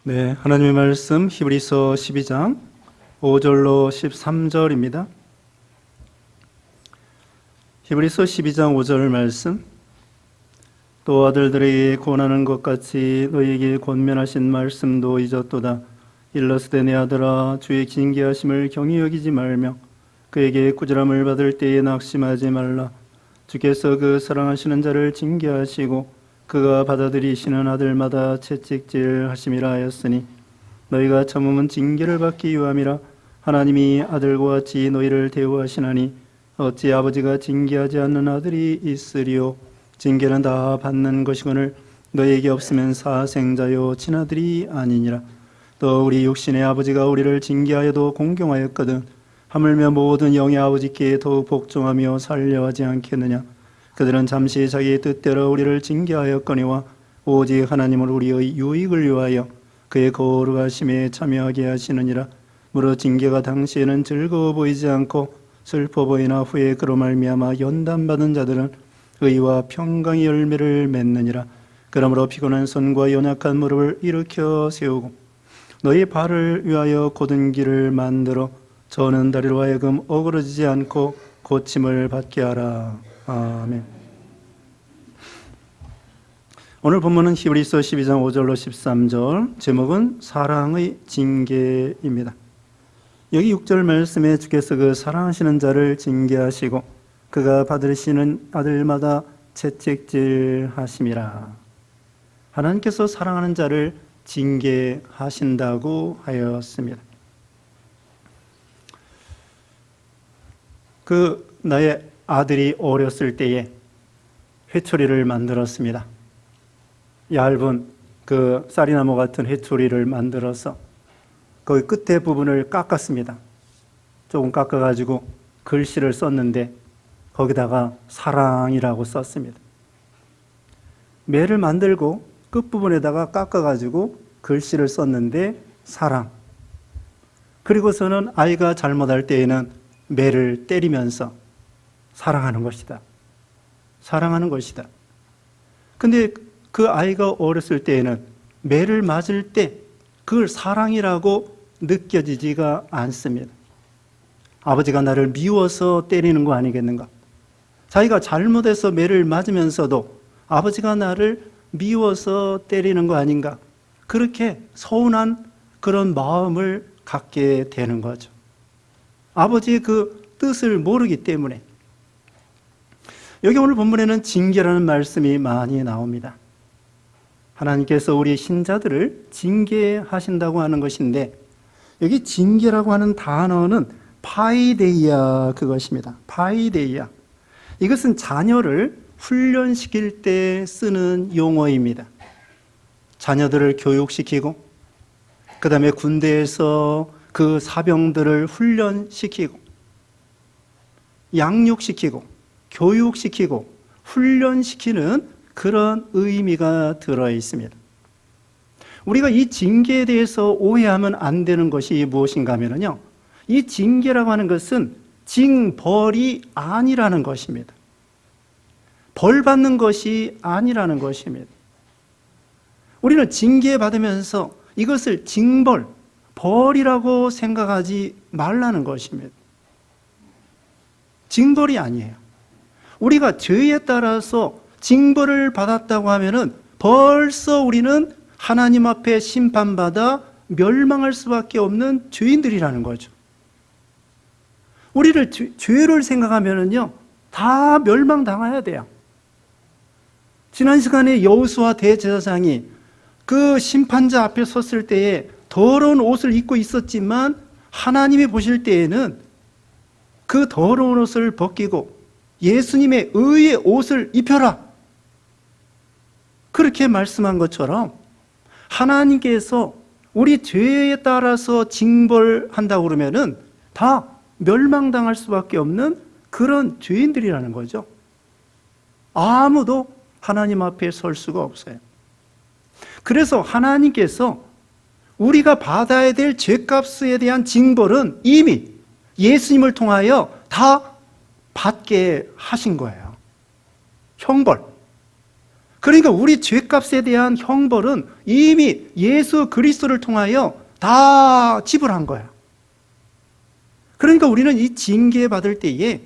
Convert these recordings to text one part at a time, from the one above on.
네, 하나님의 말씀 히브리서 12장 5절로 13절입니다. 히브리서 12장 5절 말씀. 또 아들들에게 권하는 것 같이 너희에게 권면하신 말씀도 잊었도다. 일러스되 내 아들아, 주의 징계하심을 경히 여기지 말며 그에게 꾸지람을 받을 때에 낙심하지 말라. 주께서 그 사랑하시는 자를 징계하시고 그가 받아들이시는 아들마다 채찍질하심이라 하였으니 너희가 참음은 징계를 받기 위함이라. 하나님이 아들과 같이 너희를 대우하시나니 어찌 아버지가 징계하지 않는 아들이 있으리요. 징계는 다 받는 것이거늘 너희에게 없으면 사생자요 친아들이 아니니라. 또 우리 육신의 아버지가 우리를 징계하여도 공경하였거든 하물며 모든 영의 아버지께 더욱 복종하며 살려하지 않겠느냐. 그들은 잠시 자기의 뜻대로 우리를 징계하였거니와 오직 하나님은 우리의 유익을 위하여 그의 거룩하심에 참여하게 하시느니라. 무릇 징계가 당시에는 즐거워 보이지 않고 슬퍼 보이나 후에 그로 말미암아 연단받은 자들은 의와 평강의 열매를 맺느니라. 그러므로 피곤한 손과 연약한 무릎을 일으켜 세우고 너희 발을 위하여 곧은 길을 만들어 저는 다리로 하여금 어그러지지 않고 고침을 받게 하라. 아멘. 오늘 본문은 히브리서 12장 5절로 13절, 제목은 사랑의 징계입니다. 여기 6절 말씀에 주께서 그 사랑하시는 자를 징계하시고 그가 받으시는 아들마다 채찍질하심이라. 하나님께서 사랑하는 자를 징계하신다고 하였습니다. 나의 아들이 어렸을 때에 회초리를 만들었습니다. 얇은 쌀이나무 같은 회초리를 만들어서 거기 끝에 부분을 깎았습니다. 조금 깎아가지고 글씨를 썼는데 거기다가 사랑이라고 썼습니다. 매를 만들고 끝부분에다가 깎아가지고 글씨를 썼는데 사랑. 그리고서는 아이가 잘못할 때에는 매를 때리면서 사랑하는 것이다. 사랑하는 것이다. 근데 그 아이가 어렸을 때에는 매를 맞을 때 그걸 사랑이라고 느껴지지가 않습니다. 아버지가 나를 미워서 때리는 거 아니겠는가? 자기가 잘못해서 매를 맞으면서도 아버지가 나를 미워서 때리는 거 아닌가? 그렇게 서운한 그런 마음을 갖게 되는 거죠. 아버지의 그 뜻을 모르기 때문에. 여기 오늘 본문에는 징계라는 말씀이 많이 나옵니다. 하나님께서 우리 신자들을 징계하신다고 하는 것인데 여기 징계라고 하는 단어는 파이데이아 그것입니다. 파이데이아. 이것은 자녀를 훈련시킬 때 쓰는 용어입니다. 자녀들을 교육시키고 그 다음에 군대에서 그 사병들을 훈련시키고 양육시키고 교육시키고 훈련시키는 그런 의미가 들어 있습니다. 우리가 이 징계에 대해서 오해하면 안 되는 것이 무엇인가 하면요, 이 징계라고 하는 것은 징벌이 아니라는 것입니다. 벌 받는 것이 아니라는 것입니다. 우리는 징계받으면서 이것을 징벌, 벌이라고 생각하지 말라는 것입니다. 징벌이 아니에요. 우리가 죄에 따라서 징벌을 받았다고 하면은 벌써 우리는 하나님 앞에 심판받아 멸망할 수밖에 없는 죄인들이라는 거죠. 우리를 죄를 생각하면은요, 다 멸망당해야 돼요. 지난 시간에 여호수아 대제사장이 그 심판자 앞에 섰을 때에 더러운 옷을 입고 있었지만 하나님이 보실 때에는 그 더러운 옷을 벗기고 예수님의 의의 옷을 입혀라. 그렇게 말씀한 것처럼 하나님께서 우리 죄에 따라서 징벌한다고 그러면은 다 멸망당할 수밖에 없는 그런 죄인들이라는 거죠. 아무도 하나님 앞에 설 수가 없어요. 그래서 하나님께서 우리가 받아야 될 죄값에 대한 징벌은 이미 예수님을 통하여 다 받게 하신 거예요. 형벌. 그러니까 우리 죄값에 대한 형벌은 이미 예수 그리스도를 통하여 다 지불한 거야. 그러니까 우리는 이 징계받을 때에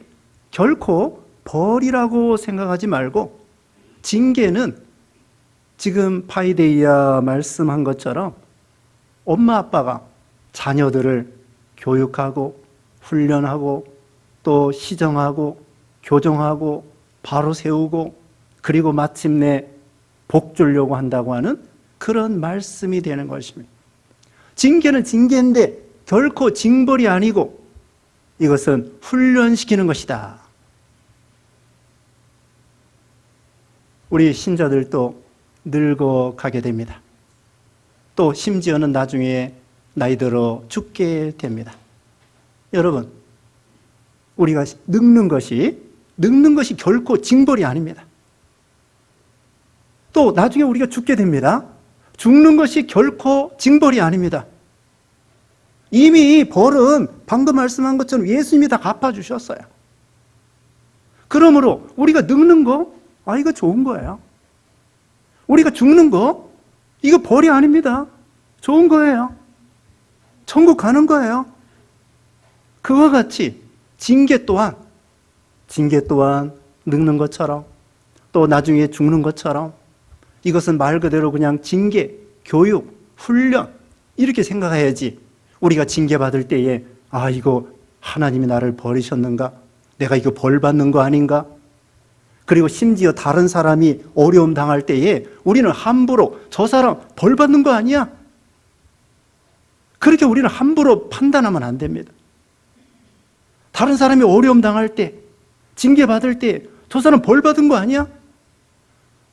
결코 벌이라고 생각하지 말고, 징계는 지금 파이데이아 말씀한 것처럼 엄마 아빠가 자녀들을 교육하고 훈련하고 또 시정하고 교정하고 바로 세우고 그리고 마침내 복 주려고 한다고 하는 그런 말씀이 되는 것입니다. 징계는 징계인데 결코 징벌이 아니고 이것은 훈련시키는 것이다. 우리 신자들도 늙어가게 됩니다. 또 심지어는 나중에 나이 들어 죽게 됩니다. 여러분, 우리가 늙는 것이 결코 징벌이 아닙니다. 또 나중에 우리가 죽게 됩니다. 죽는 것이 결코 징벌이 아닙니다. 이미 벌은 방금 말씀한 것처럼 예수님이 다 갚아주셨어요. 그러므로 우리가 늙는 거, 이거 좋은 거예요. 우리가 죽는 거, 이거 벌이 아닙니다. 좋은 거예요. 천국 가는 거예요. 그와 같이 징계 또한 늙는 것처럼 또 나중에 죽는 것처럼 이것은 말 그대로 그냥 징계, 교육, 훈련 이렇게 생각해야지, 우리가 징계받을 때에 이거 하나님이 나를 버리셨는가? 내가 이거 벌 받는 거 아닌가? 그리고 심지어 다른 사람이 어려움 당할 때에 우리는 함부로 저 사람 벌 받는 거 아니야? 그렇게 우리는 함부로 판단하면 안 됩니다. 다른 사람이 어려움 당할 때, 징계받을 때 저 사람 벌 받은 거 아니야?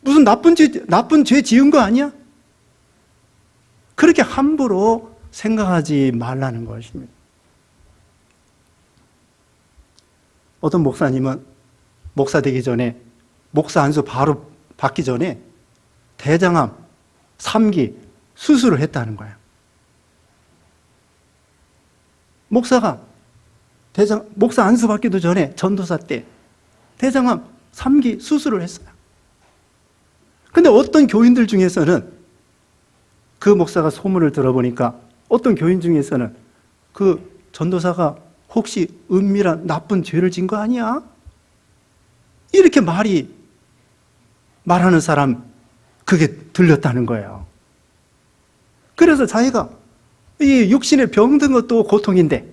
무슨 나쁜 죄 지은 거 아니야? 그렇게 함부로 생각하지 말라는 것입니다. 어떤 목사님은 목사 되기 전에, 목사 안수 바로 받기 전에 대장암 3기 수술을 했다는 거예요. 목사 안수 받기도 전에 전도사 때 대장암 3기 수술을 했어요. 근데 어떤 교인들 중에서는, 그 목사가 소문을 들어보니까 어떤 교인 중에서는 그 전도사가 혹시 은밀한 나쁜 죄를 진 거 아니야? 이렇게 말하는 사람, 그게 들렸다는 거예요. 그래서 자기가 이 육신에 병든 것도 고통인데,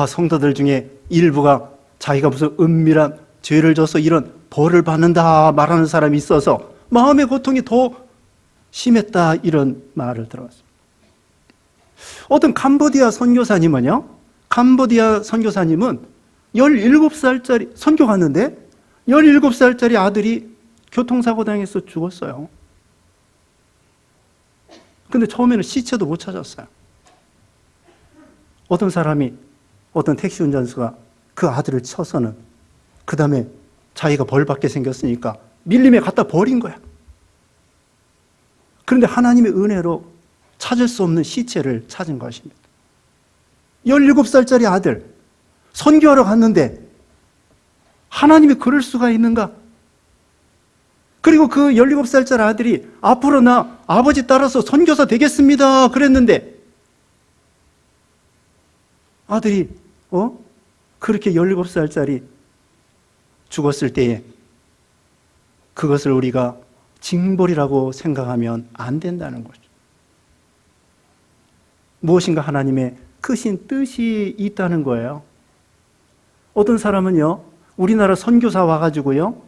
성도들 중에 일부가 자기가 무슨 은밀한 죄를 져서 이런 벌을 받는다 말하는 사람이 있어서 마음의 고통이 더 심했다, 이런 말을 들었습니다. 어떤 캄보디아 선교사님은 17살짜리 선교 갔는데 17살짜리 아들이 교통사고 당해서 죽었어요. 근데 처음에는 시체도 못 찾았어요. 어떤 택시 운전수가 그 아들을 쳐서는 그 다음에 자기가 벌 받게 생겼으니까 밀림에 갖다 버린 거야. 그런데 하나님의 은혜로 찾을 수 없는 시체를 찾은 것입니다. 17살짜리 아들, 선교하러 갔는데 하나님이 그럴 수가 있는가? 그리고 그 17살짜리 아들이 앞으로 나 아버지 따라서 선교사 되겠습니다 그랬는데, 아들이 그렇게 17살짜리 죽었을 때에 그것을 우리가 징벌이라고 생각하면 안 된다는 거죠. 무엇인가 하나님의 크신 뜻이 있다는 거예요. 어떤 사람은요, 우리나라 선교사 와가지고요,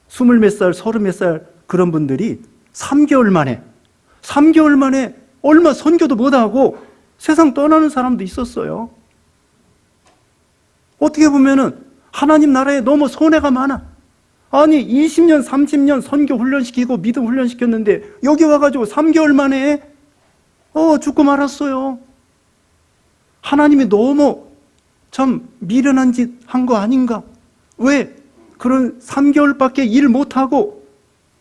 20몇 살, 30몇 살 그런 분들이 3개월 만에 얼마 선교도 못하고 세상 떠나는 사람도 있었어요. 어떻게 보면은 하나님 나라에 너무 손해가 많아. 아니 20년, 30년 선교 훈련시키고 믿음 훈련시켰는데 여기 와가지고 3개월 만에 죽고 말았어요. 하나님이 너무 참 미련한 짓 한 거 아닌가? 왜 그런 3개월밖에 일 못하고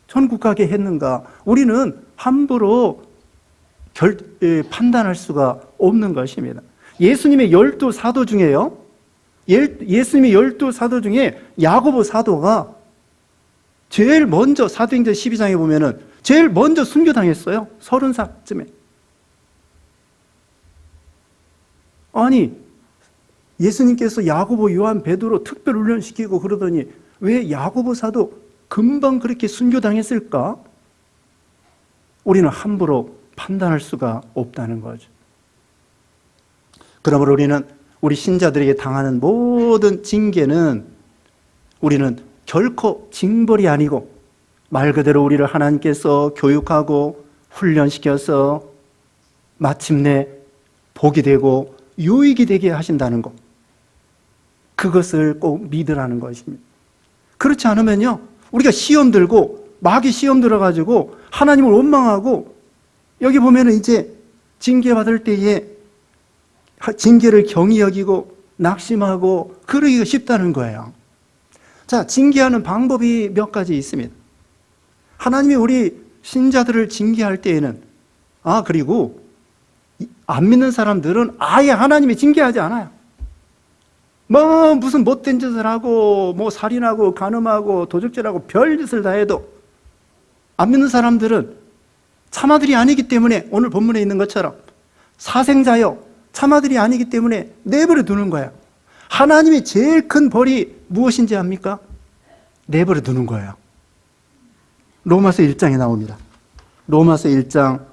천국 가게 했는가? 우리는 함부로 판단할 수가 없는 것입니다. 예수님의 12사도 중에요, 예수님의 12사도 중에 야고보 사도가 제일 먼저 사도행전 12장에 보면은 제일 먼저 순교당했어요. 30살쯤에. 아니, 예수님께서 야고보, 요한, 베드로 특별 훈련시키고 그러더니 왜 야고보 사도 금방 그렇게 순교당했을까? 우리는 함부로 판단할 수가 없다는 거죠. 그러므로 우리는 우리 신자들에게 당하는 모든 징계는 우리는 결코 징벌이 아니고 말 그대로 우리를 하나님께서 교육하고 훈련시켜서 마침내 복이 되고 유익이 되게 하신다는 것, 그것을 꼭 믿으라는 것입니다. 그렇지 않으면요, 우리가 시험 들고 마귀 시험 들어가지고 하나님을 원망하고 여기 보면은 이제 징계받을 때에 징계를 경히 여기고 낙심하고 그러기가 쉽다는 거예요. 자, 징계하는 방법이 몇 가지 있습니다. 하나님이 우리 신자들을 징계할 때에는, 그리고 안 믿는 사람들은 아예 하나님이 징계하지 않아요. 무슨 못된 짓을 하고 살인하고 간음하고 도적질하고 별짓을 다 해도 안 믿는 사람들은 참아들이 아니기 때문에 오늘 본문에 있는 것처럼 사생자여 참아들이 아니기 때문에 내버려 두는 거예요. 하나님이 제일 큰 벌이 무엇인지 압니까? 내버려 두는 거예요. 로마서 1장에 나옵니다. 로마서 1장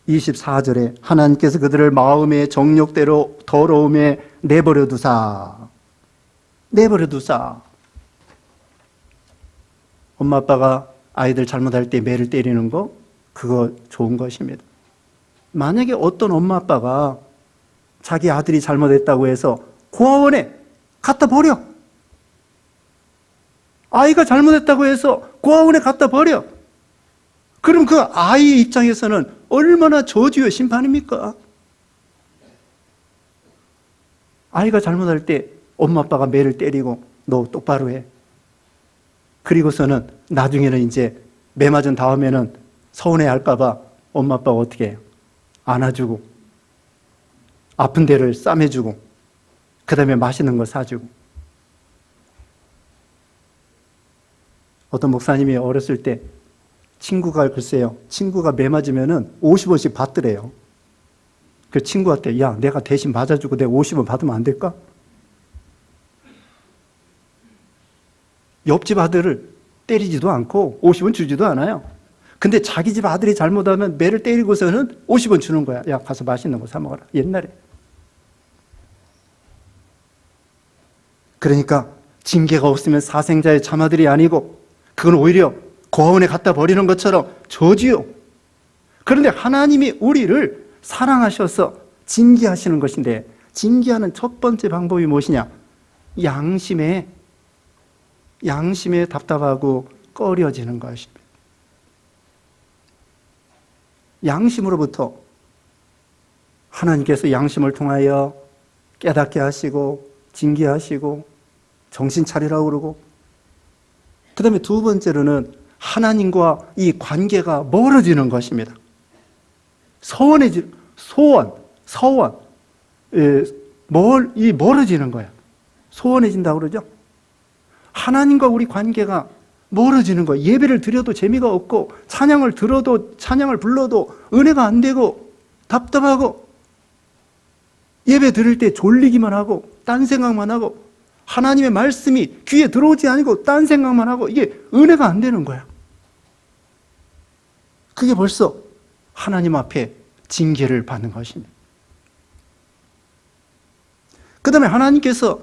24절에 하나님께서 그들을 마음의 정욕대로 더러움에 내버려 두사. 엄마 아빠가 아이들 잘못할 때 매를 때리는 거, 그거 좋은 것입니다. 만약에 어떤 엄마 아빠가 자기 아들이 잘못했다고 해서 고아원에 갖다 버려. 아이가 잘못했다고 해서 고아원에 갖다 버려. 그럼 그 아이의 입장에서는 얼마나 저주의 심판입니까? 아이가 잘못할 때 엄마 아빠가 매를 때리고 너 똑바로 해. 그리고서는 나중에는 이제 매 맞은 다음에는 서운해 할까봐 엄마 아빠가 어떻게 해요? 안아주고 아픈 데를 싸매주고 그 다음에 맛있는 거 사주고. 어떤 목사님이 어렸을 때 친구가 매 맞으면은 50원씩 받더래요. 그 친구한테 야, 내가 대신 맞아주고 내가 50원 받으면 안 될까? 옆집 아들을 때리지도 않고 50원 주지도 않아요. 근데 자기 집 아들이 잘못하면 매를 때리고서는 50원 주는 거야. 야, 가서 맛있는 거 사 먹어라. 옛날에. 그러니까 징계가 없으면 사생자의 참아들이 아니고 그건 오히려 고아원에 갖다 버리는 것처럼 저주요. 그런데 하나님이 우리를 사랑하셔서 징계하시는 것인데, 징계하는 첫 번째 방법이 무엇이냐? 양심에 답답하고 꺼려지는 것입니다. 양심으로부터 하나님께서 양심을 통하여 깨닫게 하시고 징계하시고 정신 차리라고 그러고, 그 다음에 두 번째로는 하나님과 이 관계가 멀어지는 것입니다. 멀어지는 거야. 소원해진다고 그러죠. 하나님과 우리 관계가 멀어지는 거예요. 예배를 드려도 재미가 없고 찬양을 불러도 은혜가 안 되고 답답하고, 예배 드릴 때 졸리기만 하고 딴 생각만 하고 하나님의 말씀이 귀에 들어오지 않고 딴 생각만 하고, 이게 은혜가 안 되는 거야. 그게 벌써 하나님 앞에 징계를 받는 것입니다. 그 다음에 하나님께서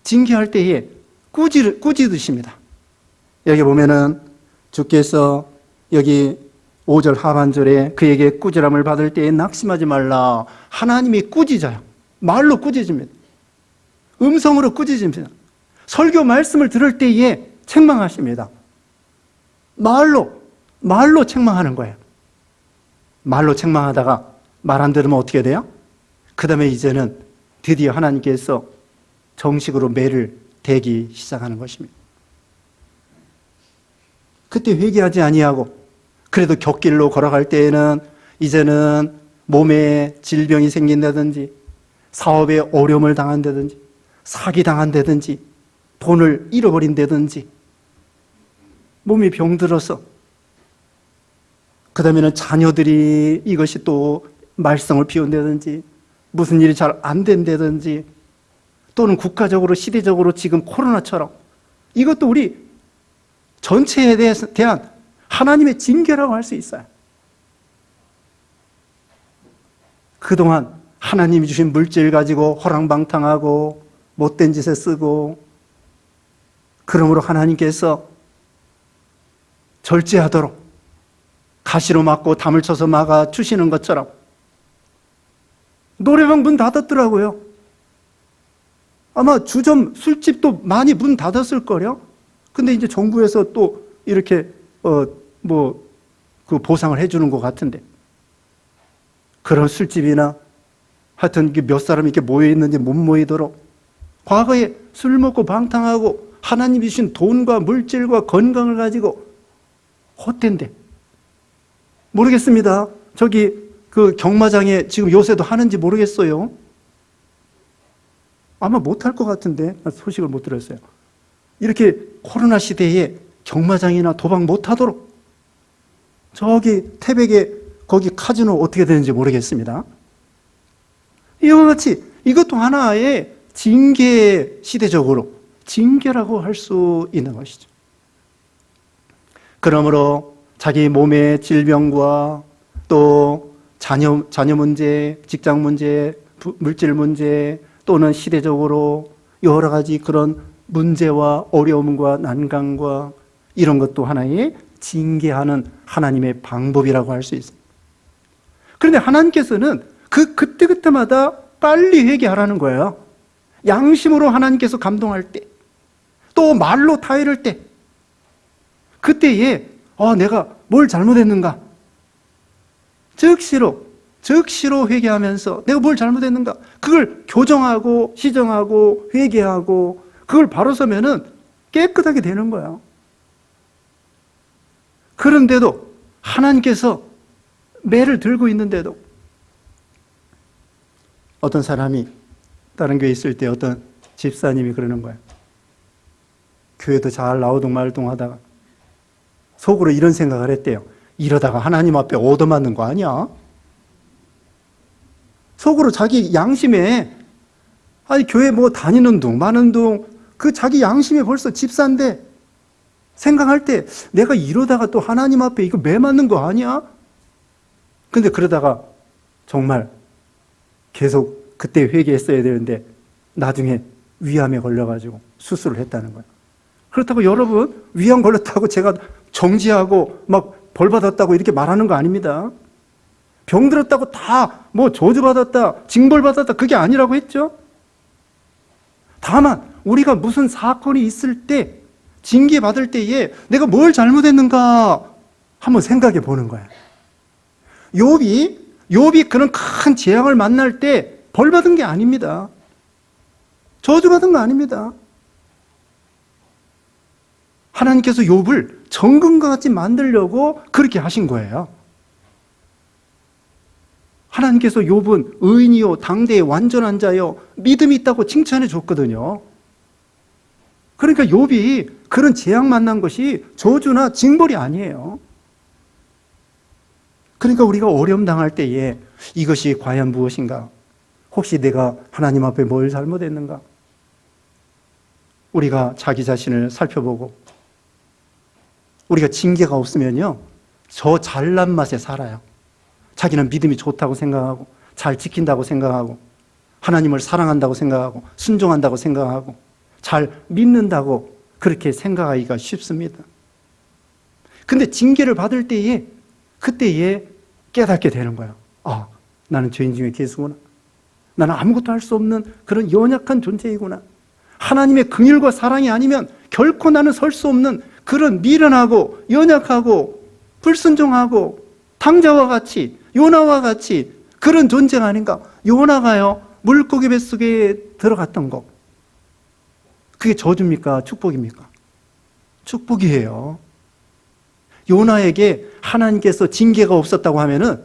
징계할 때에 꾸짖으십니다. 여기 보면은 주께서 여기 5절 하반절에 그에게 꾸지람을 받을 때에 낙심하지 말라. 하나님이 꾸짖어요. 말로 꾸짖습니다. 음성으로 꾸짖습니다. 설교 말씀을 들을 때에 책망하십니다. 말로 책망하는 거예요. 말로 책망하다가 말 안 들으면 어떻게 돼요? 그 다음에 이제는 드디어 하나님께서 정식으로 매를 대기 시작하는 것입니다. 그때 회개하지 아니하고 그래도 곁길로 걸어갈 때에는 이제는 몸에 질병이 생긴다든지 사업에 어려움을 당한다든지 사기당한다든지 돈을 잃어버린다든지 몸이 병들어서, 그 다음에는 자녀들이 이것이 또 말썽을 피운다든지 무슨 일이 잘 안 된다든지, 또는 국가적으로 시대적으로 지금 코로나처럼, 이것도 우리 전체에 대한 하나님의 징계라고 할 수 있어요. 그동안 하나님이 주신 물질 가지고 허랑방탕하고 못된 짓에 쓰고, 그러므로 하나님께서 절제하도록 가시로 막고 담을 쳐서 막아 주시는 것처럼 노래방 문 닫았더라고요. 아마 주점, 술집도 많이 문 닫았을 거요. 근데 이제 정부에서 또 이렇게 그 보상을 해주는 것 같은데, 그런 술집이나 하여튼 몇 사람이 이렇게 모여 있는지 못 모이도록, 과거에 술 먹고 방탕하고 하나님이 주신 돈과 물질과 건강을 가지고 헛된데, 모르겠습니다. 저기 그 경마장에 지금 요새도 하는지 모르겠어요. 아마 못할 것 같은데, 소식을 못 들었어요. 이렇게 코로나 시대에 경마장이나 도박 못하도록, 저기 태백에 거기 카지노 어떻게 되는지 모르겠습니다. 이와 같이 이것도 하나의 징계, 시대적으로 징계라고 할 수 있는 것이죠. 그러므로 자기 몸의 질병과 또 자녀 문제, 직장 문제, 물질 문제, 또는 시대적으로 여러 가지 그런 문제와 어려움과 난관과 이런 것도 하나의 징계하는 하나님의 방법이라고 할 수 있습니다. 그런데 하나님께서는 그때마다 빨리 회개하라는 거예요. 양심으로 하나님께서 감동할 때, 또 말로 타이를 때, 그때에 내가 뭘 잘못했는가, 즉시로 회개하면서 내가 뭘 잘못했는가, 그걸 교정하고 시정하고 회개하고 그걸 바로 서면은 깨끗하게 되는 거예요. 그런데도 하나님께서 매를 들고 있는데도, 어떤 사람이 다른 교회에 있을 때 어떤 집사님이 그러는 거예요. 교회도 잘 나오동 말동 하다가 속으로 이런 생각을 했대요. 이러다가 하나님 앞에 얻어맞는 거 아니야? 속으로 자기 양심에, 아니 교회 뭐 다니는 둥 마는 둥, 그 자기 양심에 벌써 집사인데 생각할 때 내가 이러다가 또 하나님 앞에 이거 매 맞는 거 아니야? 근데 그러다가 정말 계속 그때 회개했어야 되는데 나중에 위암에 걸려가지고 수술을 했다는 거예요. 그렇다고 여러분, 위암 걸렸다고 제가 정지하고 막 벌 받았다고 이렇게 말하는 거 아닙니다. 병 들었다고 다 뭐 저주 받았다, 징벌 받았다, 그게 아니라고 했죠. 다만 우리가 무슨 사건이 있을 때, 징계 받을 때에 내가 뭘 잘못했는가 한번 생각해 보는 거예요. 욥이 그런 큰 재앙을 만날 때 벌 받은 게 아닙니다. 저주 받은 거 아닙니다. 하나님께서 욥을 정금과 같이 만들려고 그렇게 하신 거예요. 하나님께서 욥은 의인이요 당대의 완전한 자요 믿음이 있다고 칭찬해 줬거든요. 그러니까 욥이 그런 재앙 만난 것이 저주나 징벌이 아니에요. 그러니까 우리가 어려움 당할 때에 이것이 과연 무엇인가? 혹시 내가 하나님 앞에 뭘 잘못했는가? 우리가 자기 자신을 살펴보고, 우리가 징계가 없으면요, 저 잘난 맛에 살아요. 자기는 믿음이 좋다고 생각하고, 잘 지킨다고 생각하고, 하나님을 사랑한다고 생각하고, 순종한다고 생각하고, 잘 믿는다고 그렇게 생각하기가 쉽습니다. 근데 징계를 받을 때에, 그때에 깨닫게 되는 거예요. 아, 나는 죄인 중에 괴수구나. 나는 아무것도 할 수 없는 그런 연약한 존재이구나. 하나님의 긍휼과 사랑이 아니면 결코 나는 설 수 없는 그런 미련하고 연약하고 불순종하고 탕자와 같이, 요나와 같이 그런 존재가 아닌가. 요나가요, 물고기 뱃속에 들어갔던 거, 그게 저주입니까? 축복입니까? 축복이에요. 요나에게 하나님께서 징계가 없었다고 하면은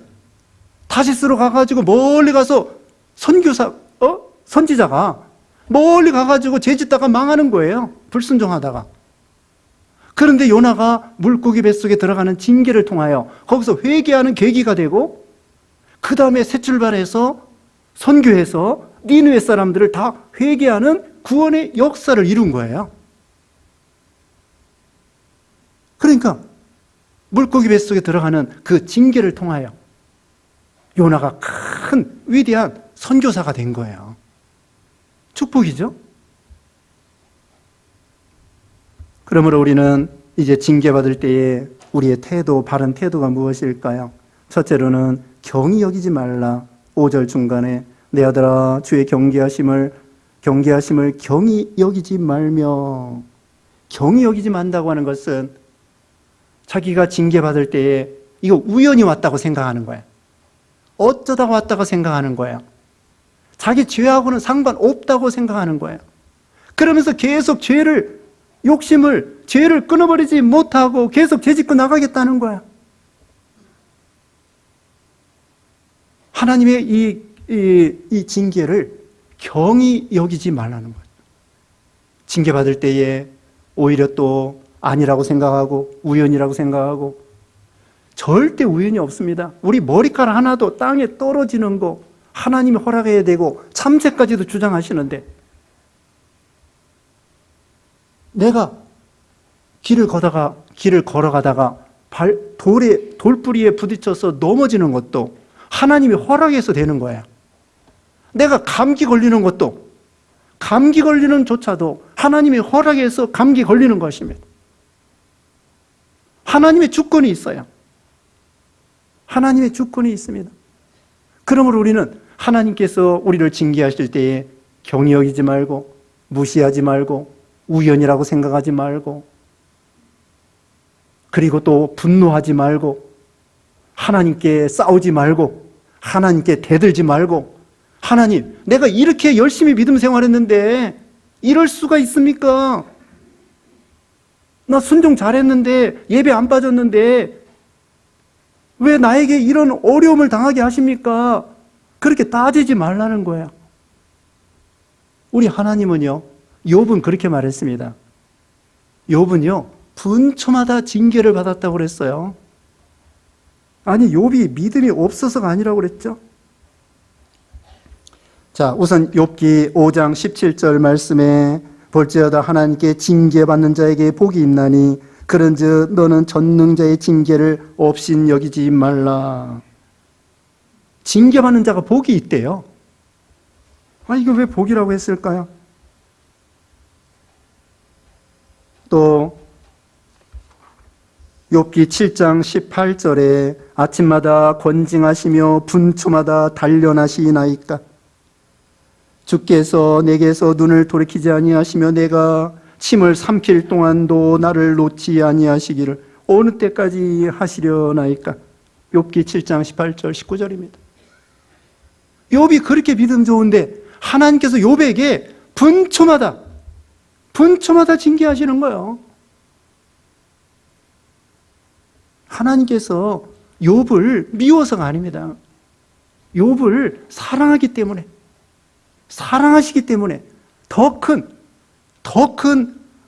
다시스로 가가지고 멀리 가서 선지자가 멀리 가가지고 죄짓다가 망하는 거예요. 불순종하다가. 그런데 요나가 물고기 뱃속에 들어가는 징계를 통하여 거기서 회개하는 계기가 되고, 그 다음에 새 출발해서 선교해서 니느웨 사람들을 다 회개하는 구원의 역사를 이룬 거예요. 그러니까 물고기 뱃속에 들어가는 그 징계를 통하여 요나가 큰 위대한 선교사가 된 거예요. 축복이죠? 그러므로 우리는 이제 징계받을 때에 우리의 태도, 바른 태도가 무엇일까요? 첫째로는 경히 여기지 말라. 5절 중간에 내 아들아 주의 경계하심을 경히 여기지 말며. 경히 여기지 만다고 하는 것은 자기가 징계받을 때에 이거 우연히 왔다고 생각하는 거예요. 어쩌다가 왔다고 생각하는 거예요. 자기 죄하고는 상관없다고 생각하는 거예요. 그러면서 계속 죄를 끊어버리지 못하고 계속 죄짓고 나가겠다는 거야. 하나님의 이 징계를 경히 여기지 말라는 거예요. 징계받을 때에 오히려 또 아니라고 생각하고 우연이라고 생각하고, 절대 우연이 없습니다. 우리 머리카락 하나도 땅에 떨어지는 거 하나님이 허락해야 되고 참새까지도 주장하시는데, 내가 길을 걸어가다가 돌뿌리에 부딪혀서 넘어지는 것도 하나님이 허락해서 되는 거야. 내가 감기 걸리는 것도, 감기 걸리는 조차도 하나님이 허락해서 감기 걸리는 것입니다. 하나님의 주권이 있어요. 하나님의 주권이 있습니다. 그러므로 우리는 하나님께서 우리를 징계하실 때에 경히 여기지 말고, 무시하지 말고, 우연이라고 생각하지 말고, 그리고 또 분노하지 말고, 하나님께 싸우지 말고, 하나님께 대들지 말고, 하나님, 내가 이렇게 열심히 믿음 생활했는데 이럴 수가 있습니까? 나 순종 잘했는데, 예배 안 빠졌는데 왜 나에게 이런 어려움을 당하게 하십니까? 그렇게 따지지 말라는 거야. 우리 하나님은요, 욥은 그렇게 말했습니다. 욥은요, 분초마다 징계를 받았다고 그랬어요. 아니, 욥이 믿음이 없어서가 아니라고 그랬죠. 자, 우선 욥기 5장 17절 말씀에 볼지어다 하나님께 징계받는 자에게 복이 있나니 그런즉 너는 전능자의 징계를 없인 여기지 말라. 징계받는 자가 복이 있대요. 이거 왜 복이라고 했을까요? 또 욥기 7장 18절에 아침마다 권징하시며 분초마다 단련하시나이까. 주께서 내게서 눈을 돌이키지 아니하시며 내가 침을 삼킬 동안도 나를 놓지 아니하시기를 어느 때까지 하시려나이까. 욥기 7장 18절 19절입니다. 욥이 그렇게 믿음 좋은데 하나님께서 욥에게 분초마다 징계하시는 거예요. 하나님께서 욥을 미워서가 아닙니다. 욥을 사랑하시기 때문에 더 큰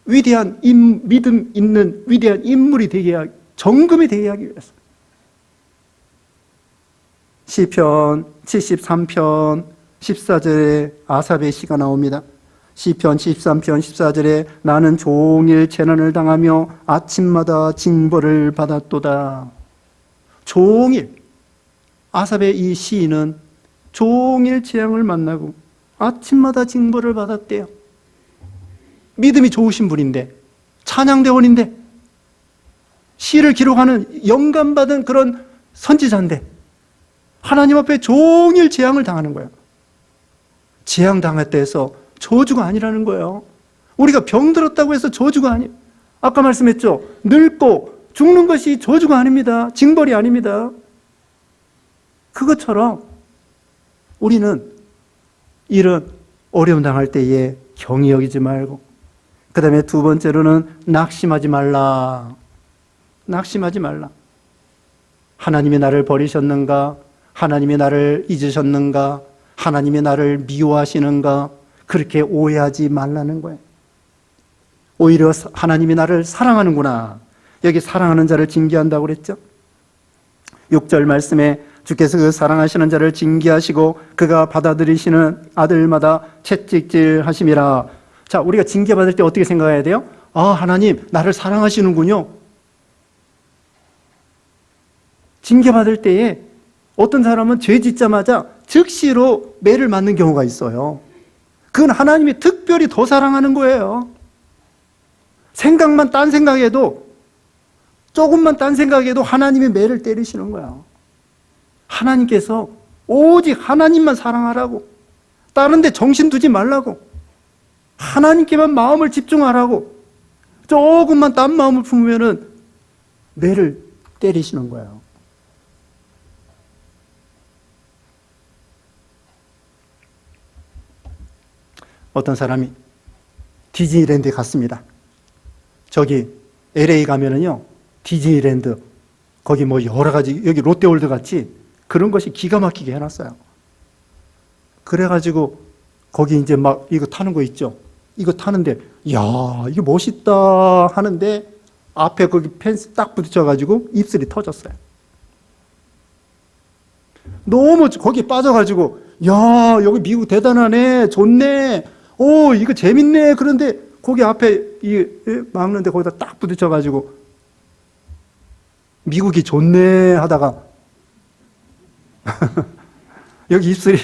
위대한 믿음 있는 위대한 인물이 되게 하기, 정금이 되게 하기 위해서. 시편 73편 14절에 아삽의 시가 나옵니다. 시편 73편 14절에 나는 종일 재난을 당하며 아침마다 징벌을 받았도다. 종일, 아삽의 이 시인은 종일 재앙을 만나고 아침마다 징벌을 받았대요. 믿음이 좋으신 분인데, 찬양대원인데, 시를 기록하는 영감받은 그런 선지자인데 하나님 앞에 종일 재앙을 당하는 거예요. 재앙당했다 해서 저주가 아니라는 거예요. 우리가 병들었다고 해서 저주가 아니에요. 아까 말씀했죠. 늙고 죽는 것이 저주가 아닙니다. 징벌이 아닙니다. 그것처럼 우리는 이런 어려움 당할 때에 경히 여기지 말고, 그 다음에 두 번째로는 낙심하지 말라. 낙심하지 말라. 하나님이 나를 버리셨는가? 하나님이 나를 잊으셨는가? 하나님이 나를 미워하시는가? 그렇게 오해하지 말라는 거예요. 오히려 하나님이 나를 사랑하는구나. 여기 사랑하는 자를 징계한다고 그랬죠. 6절 말씀에 주께서 그 사랑하시는 자를 징계하시고 그가 받아들이시는 아들마다 채찍질 하심이라. 자, 우리가 징계받을 때 어떻게 생각해야 돼요? 아, 하나님 나를 사랑하시는군요. 징계받을 때에 어떤 사람은 죄 짓자마자 즉시로 매를 맞는 경우가 있어요. 그건 하나님이 특별히 더 사랑하는 거예요. 생각만 딴 생각해도, 조금만 딴 생각해도 하나님이 매를 때리시는 거야. 하나님께서 오직 하나님만 사랑하라고, 다른 데 정신 두지 말라고, 하나님께만 마음을 집중하라고, 조금만 딴 마음을 품으면은 매를 때리시는 거예요. 어떤 사람이 디즈니랜드에 갔습니다. 저기 LA 가면은요, 디즈니랜드 거기 뭐 여러 가지, 여기 롯데월드 같이 그런 것이 기가 막히게 해놨어요. 그래가지고 거기 이제 막 이거 타는 거 있죠. 이거 타는데 야, 이거 멋있다 하는데 앞에 거기 펜스 딱 부딪혀가지고 입술이 터졌어요. 너무 거기 빠져가지고 야, 여기 미국 대단하네, 좋네, 오, 이거 재밌네. 그런데 거기 앞에 이 막는데 거기다 딱 부딪혀가지고 미국이 좋네 하다가 여기 입술이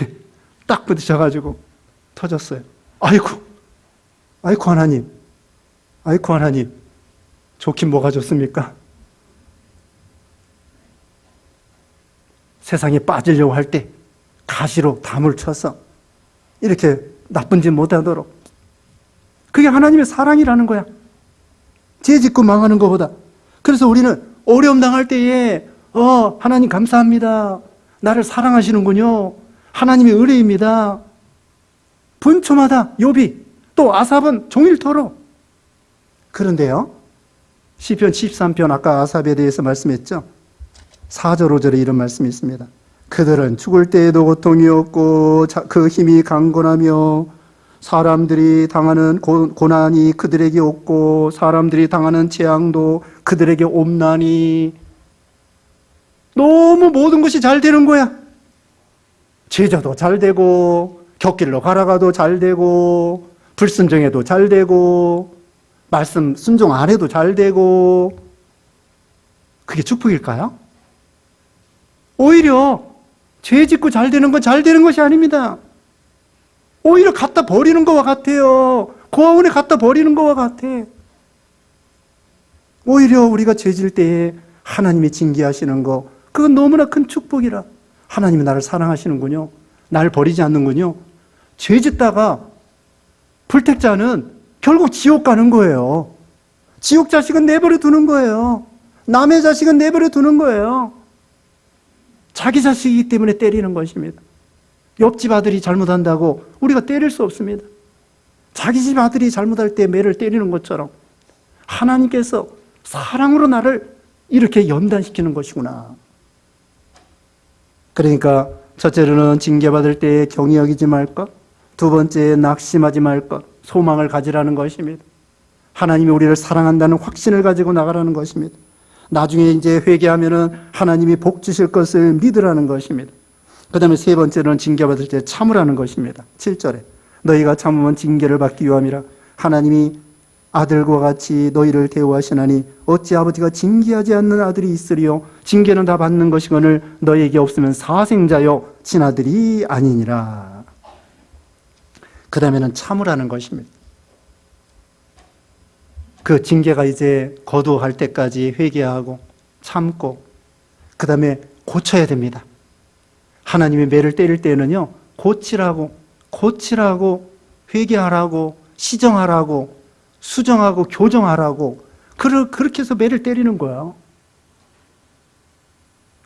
딱 부딪혀가지고 터졌어요. 아이고 하나님, 아이고 하나님, 좋긴 뭐가 좋습니까? 세상에 빠지려고 할 때 가시로 담을 쳐서 이렇게 나쁜 짓 못하도록, 그게 하나님의 사랑이라는 거야. 죄 짓고 망하는 것보다. 그래서 우리는 어려움 당할 때에 하나님 감사합니다, 나를 사랑하시는군요, 하나님의 은혜입니다. 분초마다 욥이, 또 아삽은 종일토록. 그런데요, 시편 13편 아까 아삽에 대해서 말씀했죠. 4절 5절에 이런 말씀이 있습니다. 그들은 죽을 때에도 고통이 없고 그 힘이 강건하며 사람들이 당하는 고난이 그들에게 없고 사람들이 당하는 재앙도 그들에게 없나니. 너무 모든 것이 잘 되는 거야. 제자도 잘 되고, 곁길로 가라가도 잘 되고, 불순종해도 잘 되고, 말씀 순종 안 해도 잘 되고. 그게 축복일까요? 오히려 죄 짓고 잘 되는 건 잘 되는 것이 아닙니다. 오히려 갖다 버리는 것과 같아요. 고아원에 갖다 버리는 것과 같아. 오히려 우리가 죄 질 때에 하나님이 징계하시는 거, 그건 너무나 큰 축복이라. 하나님이 나를 사랑하시는군요, 나를 버리지 않는군요. 죄 짓다가 불택자는 결국 지옥 가는 거예요. 지옥 자식은 내버려 두는 거예요. 남의 자식은 내버려 두는 거예요. 자기 자식이기 때문에 때리는 것입니다. 옆집 아들이 잘못한다고 우리가 때릴 수 없습니다. 자기 집 아들이 잘못할 때 매를 때리는 것처럼 하나님께서 사랑으로 나를 이렇게 연단시키는 것이구나. 그러니까 첫째로는 징계받을 때 경히 여기지 말 것, 두 번째 낙심하지 말 것, 소망을 가지라는 것입니다. 하나님이 우리를 사랑한다는 확신을 가지고 나가라는 것입니다. 나중에 이제 회개하면은 하나님이 복 주실 것을 믿으라는 것입니다. 그 다음에 세 번째로는 징계받을 때 참으라는 것입니다. 7절에 너희가 참으면 징계를 받기 위함이라. 하나님이 아들과 같이 너희를 대우하시나니 어찌 아버지가 징계하지 않는 아들이 있으리요. 징계는 다 받는 것이거늘 너희에게 없으면 사생자요 친아들이 아니니라. 그 다음에는 참으라는 것입니다. 그 징계가 이제 거두어갈 때까지 회개하고 참고, 그 다음에 고쳐야 됩니다. 하나님이 매를 때릴 때는요, 고치라고 회개하라고 시정하라고 수정하고 교정하라고 그렇게 해서 매를 때리는 거예요.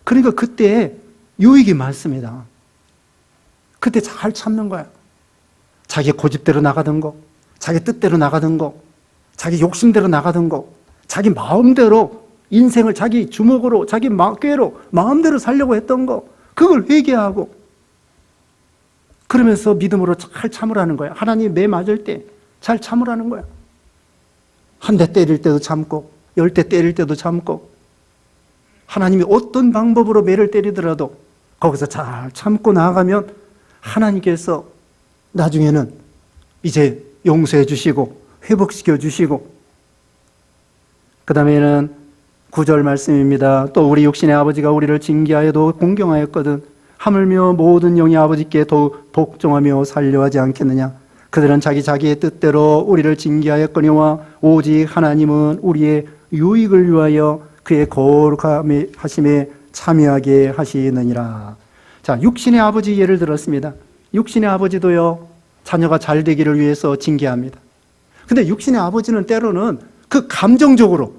그러니까 그때 유익이 많습니다. 그때 잘 참는 거예요. 자기 고집대로 나가던 거, 자기 뜻대로 나가던 거, 자기 욕심대로 나가던 거, 자기 마음대로 인생을 자기 주먹으로, 자기 꾀로 마음대로 살려고 했던 거, 그걸 회개하고 그러면서 믿음으로 잘 참으라는 거야. 하나님 매 맞을 때 잘 참으라는 거야. 한 대 때릴 때도 참고 10대 때릴 때도 참고 하나님이 어떤 방법으로 매를 때리더라도 거기서 잘 참고 나아가면 하나님께서 나중에는 이제 용서해 주시고 회복시켜 주시고, 그 다음에는 9절 말씀입니다. 또 우리 육신의 아버지가 우리를 징계하여도 공경하였거든 하물며 모든 영이 아버지께 더욱 복종하며 살려하지 않겠느냐. 그들은 자기의 뜻대로 우리를 징계하였거니와 오직 하나님은 우리의 유익을 위하여 그의 거룩함에 하심에 참여하게 하시느니라. 자, 육신의 아버지 예를 들었습니다. 육신의 아버지도요, 자녀가 잘 되기를 위해서 징계합니다. 근데 육신의 아버지는 때로는 그 감정적으로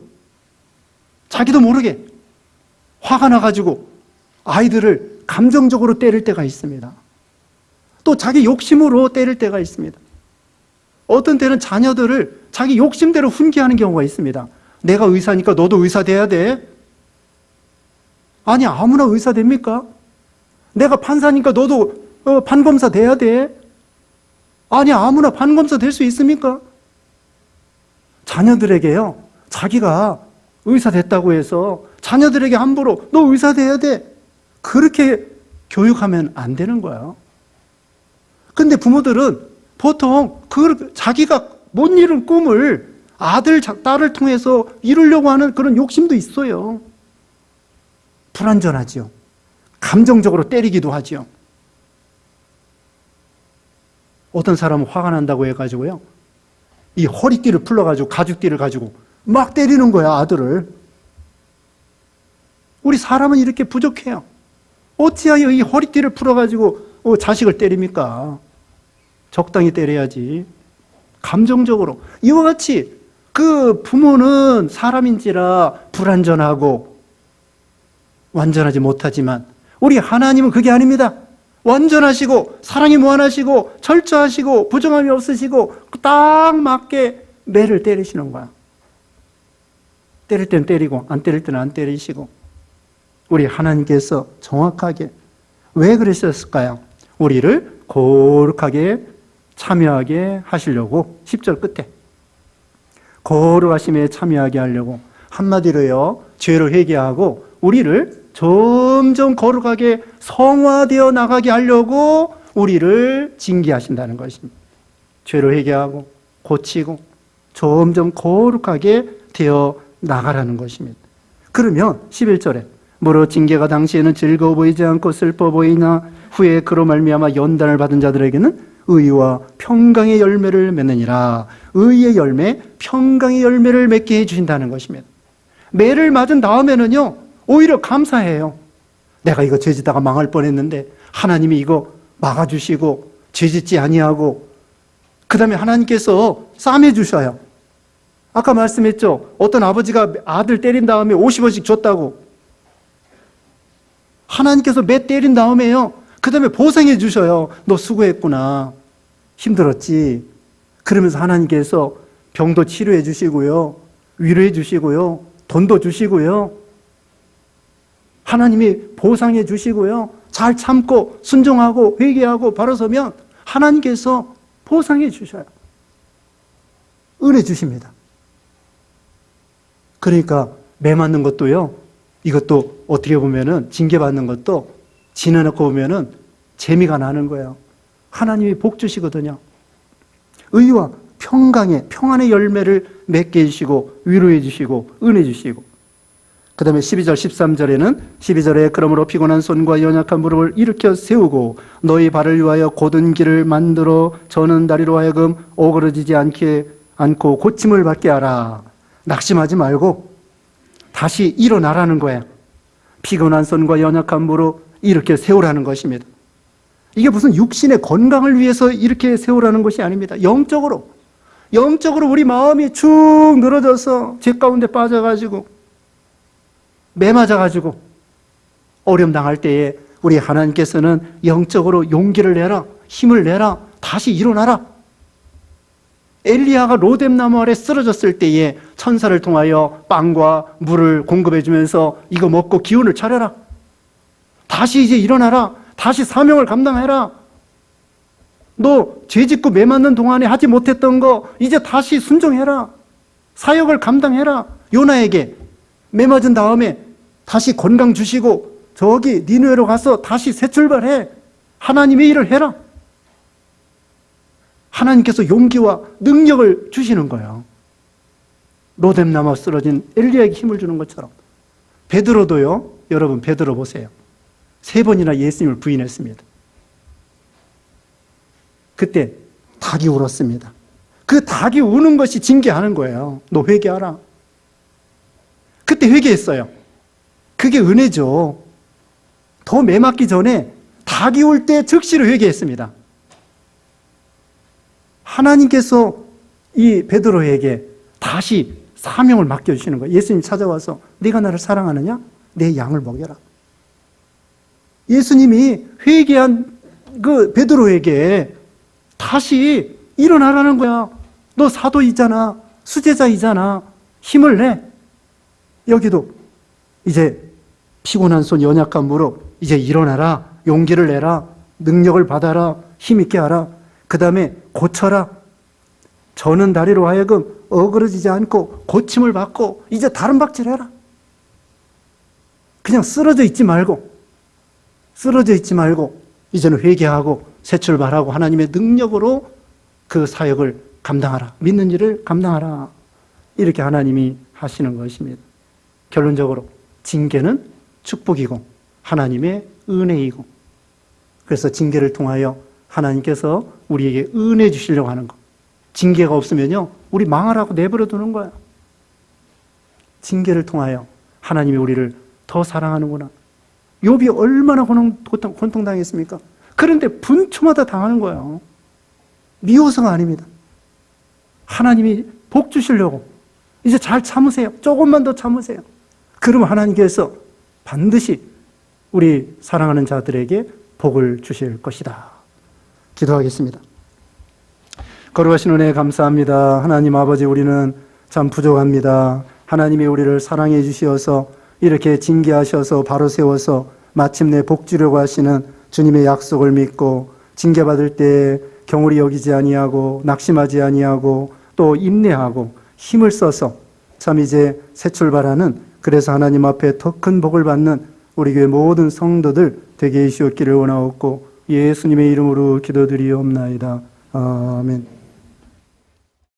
자기도 모르게 화가 나가지고 아이들을 감정적으로 때릴 때가 있습니다. 또 자기 욕심으로 때릴 때가 있습니다. 어떤 때는 자녀들을 자기 욕심대로 훈계하는 경우가 있습니다. 내가 의사니까 너도 의사 돼야 돼. 아니, 아무나 의사 됩니까? 내가 판사니까 너도 판검사 돼야 돼. 아니, 아무나 판검사 될 수 있습니까? 자녀들에게요, 자기가 의사 됐다고 해서 자녀들에게 함부로 너 의사 돼야 돼, 그렇게 교육하면 안 되는 거예요. 근데 부모들은 보통 자기가 못 이룬 꿈을 아들, 딸을 통해서 이루려고 하는 그런 욕심도 있어요. 불완전하지요. 감정적으로 때리기도 하지요. 어떤 사람은 화가 난다고 해가지고요, 이 허리띠를 풀러가지고 가죽띠를 가지고 막 때리는 거야, 아들을. 우리 사람은 이렇게 부족해요. 어찌하여 이 허리띠를 풀어가지고 자식을 때립니까? 적당히 때려야지. 감정적으로. 이와 같이 그 부모는 사람인지라 불완전하고 완전하지 못하지만 우리 하나님은 그게 아닙니다. 완전하시고 사랑이 무한하시고 철저하시고 부정함이 없으시고 딱 맞게 매를 때리시는 거야. 때릴 때는 때리고 안 때릴 때는 안 때리시고. 우리 하나님께서 정확하게 왜 그러셨을까요? 우리를 거룩하게 참여하게 하시려고. 10절 끝에 거룩하심에 참여하게 하려고, 한마디로요, 죄를 회개하고 우리를 점점 거룩하게 성화되어 나가게 하려고 우리를 징계하신다는 것입니다. 죄를 회개하고 고치고 점점 거룩하게 되어 나가라는 것입니다. 그러면 11절에 무릇 징계가 당시에는 즐거워 보이지 않고 슬퍼 보이나 후에 그로 말미암아 연단을 받은 자들에게는 의와 평강의 열매를 맺느니라. 의의 열매, 평강의 열매를 맺게 해주신다는 것입니다. 매를 맞은 다음에는요, 오히려 감사해요. 내가 이거 죄짓다가 망할 뻔했는데 하나님이 이거 막아주시고 죄짓지 아니하고, 그 다음에 하나님께서 싸매 주셔요. 아까 말씀했죠, 어떤 아버지가 아들 때린 다음에 50원씩 줬다고. 하나님께서 매 때린 다음에요, 그 다음에 보상해 주셔요. 너 수고했구나, 힘들었지. 그러면서 하나님께서 병도 치료해 주시고요, 위로해 주시고요, 돈도 주시고요, 하나님이 보상해 주시고요, 잘 참고 순종하고 회개하고 바로 서면 하나님께서 보상해 주셔요. 은혜 주십니다. 그러니까 매 맞는 것도요, 이것도 어떻게 보면은 징계받는 것도 지나놓고 보면은 재미가 나는 거예요. 하나님이 복 주시거든요. 의와 평안의 열매를 맺게 해주시고 위로해 주시고 은혜 주시고. 그 다음에 12절 13절에는 12절에 그러므로 피곤한 손과 연약한 무릎을 일으켜 세우고 너희 발을 위하여 곧은 길을 만들어 저는 다리로 하여금 오그러지지 않고 고침을 받게 하라. 낙심하지 말고 다시 일어나라는 거예요. 피곤한 손과 연약한 무릎 이렇게 세우라는 것입니다. 이게 무슨 육신의 건강을 위해서 이렇게 세우라는 것이 아닙니다. 영적으로 우리 마음이 축 늘어져서 죄 가운데 빠져가지고 매 맞아가지고 어려움 당할 때에 우리 하나님께서는 영적으로 용기를 내라, 힘을 내라, 다시 일어나라. 엘리야가 로뎀나무 아래 쓰러졌을 때에 천사를 통하여 빵과 물을 공급해 주면서 이거 먹고 기운을 차려라. 다시 이제 일어나라. 다시 사명을 감당해라. 너 죄짓고 매 맞는 동안에 하지 못했던 거 이제 다시 순종해라. 사역을 감당해라. 요나에게 매 맞은 다음에 다시 건강 주시고 저기 니느웨로 가서 다시 새 출발해. 하나님의 일을 해라. 하나님께서 용기와 능력을 주시는 거예요. 로뎀나무 쓰러진 엘리야에게 힘을 주는 것처럼. 베드로도요. 여러분 베드로 보세요. 3번이나 예수님을 부인했습니다. 그때 닭이 울었습니다. 그 닭이 우는 것이 징계하는 거예요. 너 회개하라. 그때 회개했어요. 그게 은혜죠. 더 매맞기 전에 닭이 울 때 즉시로 회개했습니다. 하나님께서 이 베드로에게 다시 사명을 맡겨주시는 거예요. 예수님 찾아와서 네가 나를 사랑하느냐? 내 양을 먹여라. 예수님이 회개한 그 베드로에게 다시 일어나라는 거야. 너 사도이잖아. 수제자이잖아. 힘을 내. 여기도 이제 피곤한 손, 연약한 무릎, 이제 일어나라. 용기를 내라. 능력을 받아라. 힘있게 하라. 그 다음에 고쳐라. 저는 다리로 하여금 어그러지지 않고 고침을 받고 이제 다른 박질해라. 그냥 쓰러져 있지 말고 이제는 회개하고 새 출발하고 하나님의 능력으로 그 사역을 감당하라. 믿는 일을 감당하라. 이렇게 하나님이 하시는 것입니다. 결론적으로 징계는 축복이고 하나님의 은혜이고, 그래서 징계를 통하여 하나님께서 우리에게 은혜 주시려고 하는 것. 징계가 없으면요 우리 망하라고 내버려 두는 거야. 징계를 통하여 하나님이 우리를 더 사랑하는구나. 욥이 얼마나 고통당했습니까? 그런데 분초마다 당하는 거예요. 미워서가 아닙니다. 하나님이 복 주시려고. 이제 잘 참으세요. 조금만 더 참으세요. 그러면 하나님께서 반드시 우리 사랑하는 자들에게 복을 주실 것이다. 기도하겠습니다. 거룩하신 은혜 감사합니다. 하나님 아버지, 우리는 참 부족합니다. 하나님이 우리를 사랑해 주시어서 이렇게 징계하셔서 바로 세워서 마침내 복 주려고 하시는 주님의 약속을 믿고 징계받을 때 경홀히 여기지 아니하고 낙심하지 아니하고 또 인내하고 힘을 써서 참 이제 새 출발하는, 그래서 하나님 앞에 더 큰 복을 받는 우리 교회 모든 성도들 되게 해주시옵기를 원하옵고 예수님의 이름으로 기도드리옵나이다. 아멘.